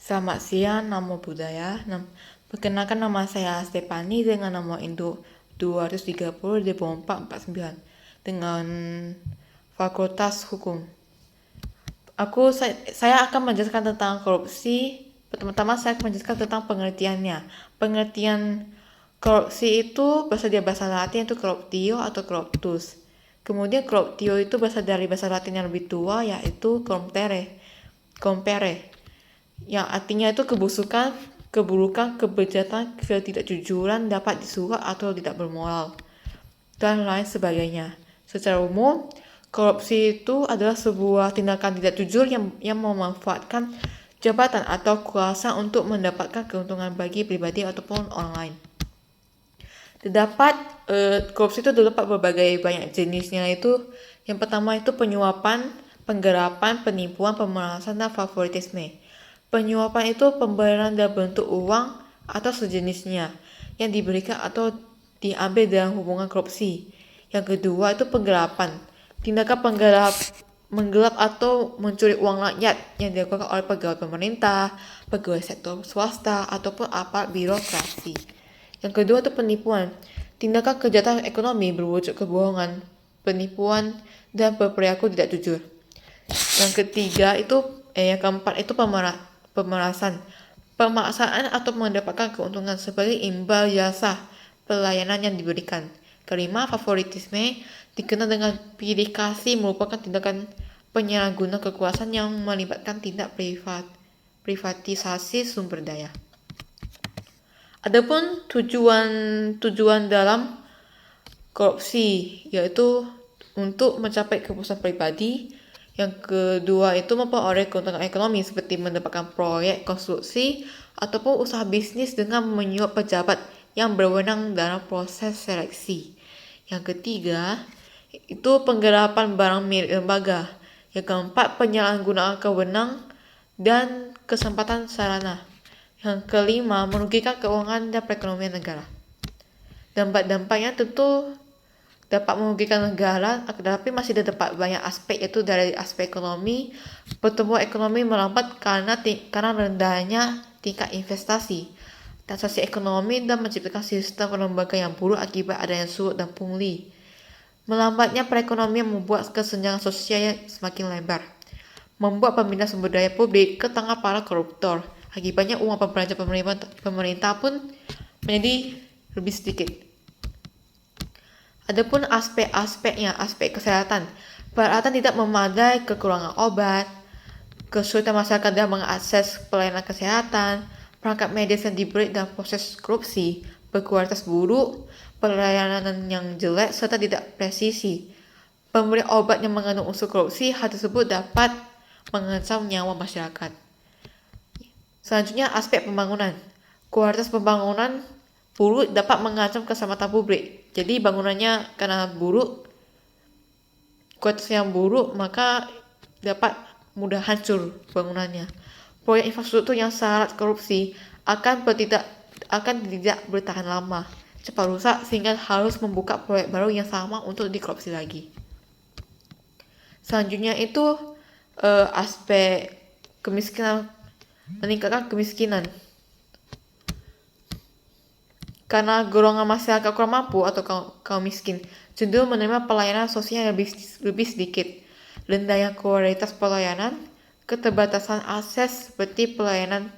Selamat siang, Namo Buddhaya. Perkenalkan nama saya Stefani dengan nomor induk 230 dengan Fakultas Hukum. Saya akan menjelaskan tentang korupsi. Pertama-tama saya akan menjelaskan tentang pengertiannya. Pengertian korupsi itu berasal dari bahasa Latin itu corruptio atau corruptus. Kemudian corruptio itu berasal dari bahasa Latin yang lebih tua yaitu compere, yang artinya itu keburukan, kebejatan, ketidakjujuran, dapat disuap atau tidak bermoral, dan lain sebagainya. Secara umum, korupsi itu adalah sebuah tindakan tidak jujur yang memanfaatkan jabatan atau kuasa untuk mendapatkan keuntungan bagi pribadi ataupun orang lain. Korupsi itu terdapat berbagai banyak jenisnya. Itu yang pertama itu penyuapan, penggelapan, penipuan, pemerasan, dan favoritisme. Penyuapan itu pemberian dalam bentuk uang atau sejenisnya yang diberikan atau diambil dalam hubungan korupsi. Yang kedua itu penggelapan. Tindakan menggelap atau mencuri uang rakyat yang dilakukan oleh pegawai pemerintah, pegawai sektor swasta, ataupun aparat birokrasi. Yang kedua itu penipuan. Tindakan kejahatan ekonomi berwujud kebohongan, penipuan, dan berperilaku tidak jujur. Yang keempat itu pemerasan. Pemaksaan atau mendapatkan keuntungan sebagai imbal jasa pelayanan yang diberikan. Kelima, favoritisme dikenal dengan pilih kasih, merupakan tindakan penyalahguna kekuasaan yang melibatkan tindak privatisasi sumber daya. Adapun tujuan dalam korupsi yaitu untuk mencapai kepuasan pribadi. Yang kedua itu memperoleh keuntungan ekonomi seperti mendapatkan proyek konstruksi ataupun usaha bisnis dengan menyuap pejabat yang berwenang dalam proses seleksi. Yang ketiga itu penggelapan barang milik lembaga. Yang keempat penyalahgunaan kewenangan dan kesempatan sarana. Yang kelima merugikan keuangan dan perekonomian negara. Dampak-dampaknya tentu dapat merugikan negara, tetapi masih terdapat banyak aspek, yaitu dari aspek ekonomi. Pertumbuhan ekonomi melambat karena rendahnya tingkat investasi, transaksi ekonomi, dan menciptakan sistem lembaga yang buruk akibat adanya surut dan pungli. Melambatnya perekonomian membuat kesenjangan sosial yang semakin lebar, membuat pemindahan sumber daya publik ke tangan para koruptor. Akibatnya uang pembelanjaan pemerintah pun menjadi lebih sedikit. Adapun aspek-aspeknya, aspek kesehatan, peralatan tidak memadai, kekurangan obat, kesulitan masyarakat dalam mengakses pelayanan kesehatan, perangkat medis yang diberi dalam proses korupsi, berkualitas buruk, pelayanan yang jelek, serta tidak presisi. Pemberi obat yang mengandung unsur korupsi, hal tersebut dapat mengancam nyawa masyarakat. Selanjutnya, aspek pembangunan. Kualitas pembangunan buruk dapat mengancam keselamatan publik. Jadi bangunannya karena buruk, kualitas yang buruk, maka dapat mudah hancur bangunannya. Proyek infrastruktur yang syarat korupsi akan tidak bertahan lama, cepat rusak sehingga harus membuka proyek baru yang sama untuk dikorupsi lagi. Selanjutnya itu aspek kemiskinan, meningkatkan kemiskinan. Karena golongan masyarakat kurang mampu atau kaum miskin cenderung menerima pelayanan sosial yang lebih sedikit, rendahnya kualitas pelayanan, keterbatasan akses seperti pelayanan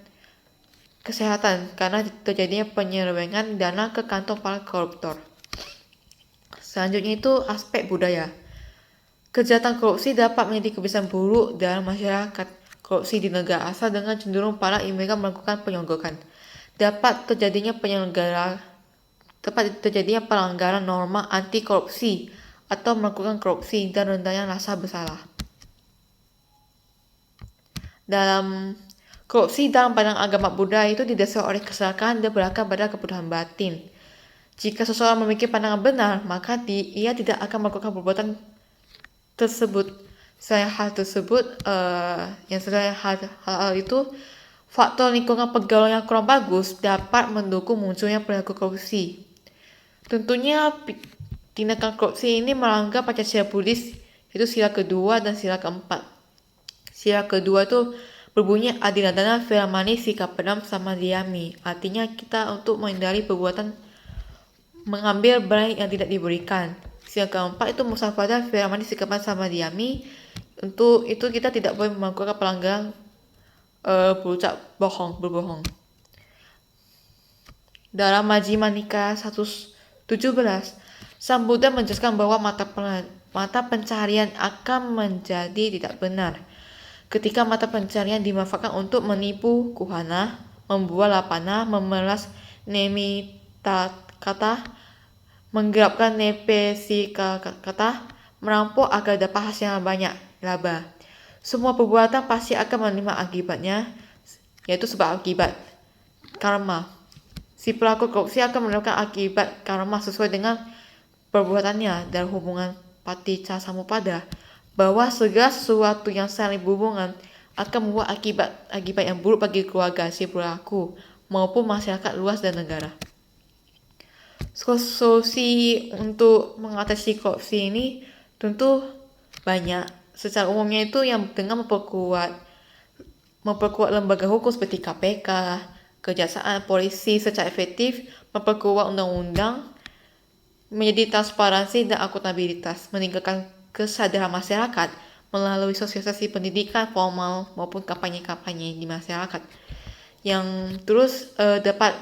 kesehatan karena terjadinya penyelewengan dana ke kantong para koruptor. Selanjutnya itu aspek budaya. Kejahatan korupsi dapat menjadi kebiasaan buruk dalam masyarakat. Korupsi di negara asal dengan cenderung para imigran melakukan penyoglokan. Dapat terjadinya pelanggaran norma anti korupsi atau melakukan korupsi dan rendahnya rasa bersalah. Dalam korupsi dalam pandang agama Buddha itu didasari oleh kesalahan dan berakar pada kebutuhan batin. Jika seseorang memiliki pandangan benar, maka ia tidak akan melakukan perbuatan tersebut. Selain hal itu, faktor lingkungan pergaulan yang kurang bagus dapat mendukung munculnya perilaku korupsi. Tentunya tindakan korupsi ini melanggar Pancasila Buddhis, yaitu sila kedua dan sila keempat. Sila kedua itu berbunyi adiladana filamani sikap pedam sama diami. Artinya kita untuk menghindari perbuatan mengambil barang yang tidak diberikan. Yang keempat itu musafadah filamani sikapan sama diami. Untuk itu kita tidak boleh melakukan pelanggaran berucap berbohong. Dalam Majjhima Nikaya 117, Sang Buddha menjelaskan bahwa mata pencaharian akan menjadi tidak benar ketika mata pencaharian dimanfaatkan untuk menipu kuhana, membuat lapana, memeras nemitakata, menggerapkan nepesikakata, merampok agar dapat hasil yang banyak, laba. Semua perbuatan pasti akan menerima akibatnya, yaitu sebab akibat karma. Si pelaku korupsi akan mendapatkan akibat karma sesuai dengan perbuatannya dalam hubungan paticca samuppada, bahwa segala sesuatu yang saling berhubungan akan membuat akibat yang buruk bagi keluarga si pelaku maupun masyarakat luas dan negara. Solusi untuk mengatasi korupsi ini tentu banyak. Secara umumnya itu yang dengan memperkuat lembaga hukum seperti KPK, kejaksaan, polisi secara efektif, memperkuat undang-undang, menjadi transparansi dan akuntabilitas, meningkatkan kesadaran masyarakat melalui sosialisasi pendidikan formal maupun kampanye-kampanye di masyarakat yang terus dapat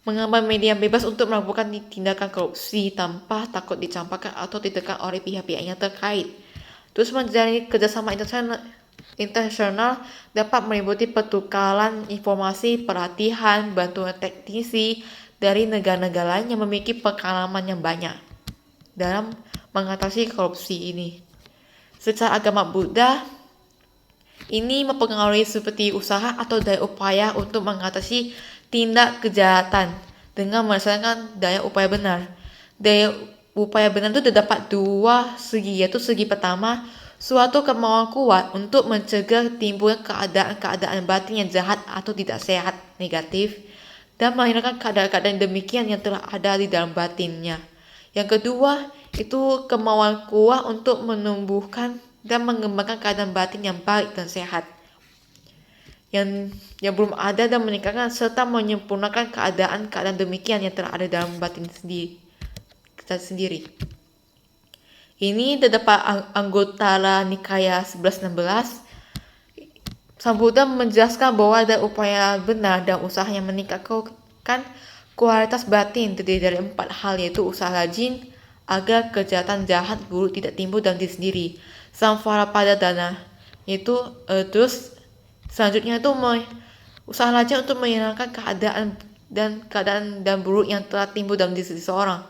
mengembangkan media bebas untuk melakukan tindakan korupsi tanpa takut dicampakkan atau ditekan oleh pihak-pihak yang terkait. Terus menjalin kerjasama internasional dapat meliputi pertukaran informasi, pelatihan, bantuan teknisi dari negara-negara lain yang memiliki pengalaman yang banyak dalam mengatasi korupsi ini. Secara agama Buddha, ini mempengaruhi seperti usaha atau daya upaya untuk mengatasi tindak kejahatan dengan melaksanakan daya upaya benar. Daya upaya benar itu terdapat dua segi, yaitu segi pertama, suatu kemauan kuat untuk mencegah timbulnya keadaan-keadaan batin yang jahat atau tidak sehat, negatif, dan menghilangkan keadaan-keadaan demikian yang telah ada di dalam batinnya. Yang kedua, itu kemauan kuat untuk menumbuhkan dan mengembangkan keadaan batin yang baik dan sehat, yang belum ada dan meningkatkan serta menyempurnakan keadaan-keadaan demikian yang telah ada dalam batin sendiri. Ini terdapat Anguttara Nikaya 11-16. Sang Buddha menjelaskan bahwa ada upaya benar dan usaha yang meningkatkan kualitas batin terdiri dari 4 hal, yaitu usaha rajin agar kejahatan jahat buruk tidak timbul dalam diri sendiri. Samvara dana itu terus selanjutnya itu usaha rajin untuk menghilangkan keadaan dan buruk yang telah timbul dalam diri seseorang.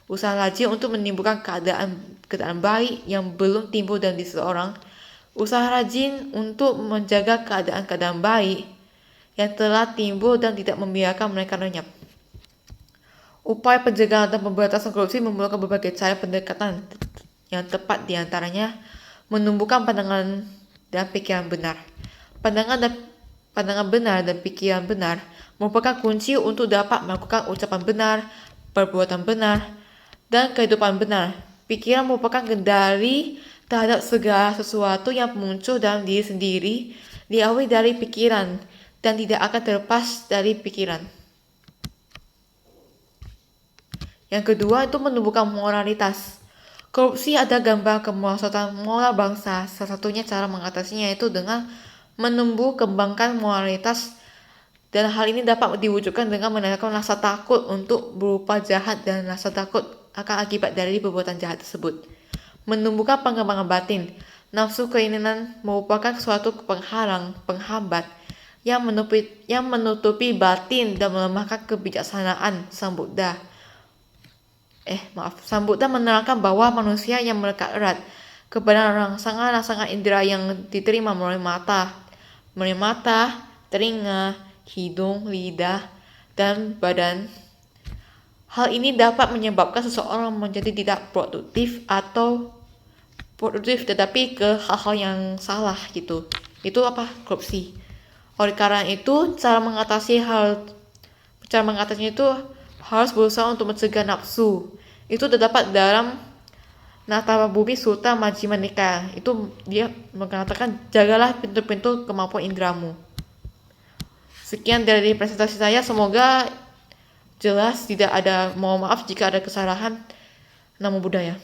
Usaha rajin untuk menimbulkan keadaan baik yang belum timbul dalam diri seseorang. Usaha rajin untuk menjaga keadaan baik yang telah timbul dan tidak membiarkan mereka lenyap. Upaya pencegahan dan pemberantasan korupsi memerlukan berbagai cara pendekatan yang tepat, diantaranya menumbuhkan pandangan dan pikiran benar. Pandangan benar dan pikiran benar merupakan kunci untuk dapat melakukan ucapan benar, perbuatan benar, dan kehidupan benar. Pikiran merupakan kendali terhadap segala sesuatu yang muncul dalam diri sendiri, diawali dari pikiran dan tidak akan terlepas dari pikiran. Yang kedua itu menumbuhkan moralitas. Korupsi ada gambar kemerosotan moral bangsa. Salah satunya cara mengatasinya yaitu dengan menumbuh kembangkan moralitas, dan hal ini dapat diwujudkan dengan menanamkan rasa takut untuk berupa jahat dan rasa takut akan akibat dari perbuatan jahat tersebut. Menumbuhkan pengembangan batin. Nafsu keinginan merupakan suatu penghambat yang menutupi batin dan melemahkan kebijaksanaan Sang Buddha. Sang Buddha menerangkan bahwa manusia yang melekat erat kepada rangsangan indera yang diterima melalui mata, telinga, hidung, lidah, dan badan. Hal ini dapat menyebabkan seseorang menjadi tidak produktif atau produktif tetapi ke hal-hal yang salah gitu. Itu korupsi. Oleh karena itu, cara mengatasinya itu harus berusaha untuk mencegah nafsu. Itu terdapat dalam Natababumi Sutta Majjhima Nikaya. Itu dia mengatakan jagalah pintu-pintu kemampuan indramu. Sekian dari presentasi saya, semoga jelas, tidak ada, mohon maaf jika ada kesalahan. Namo Buddhaya.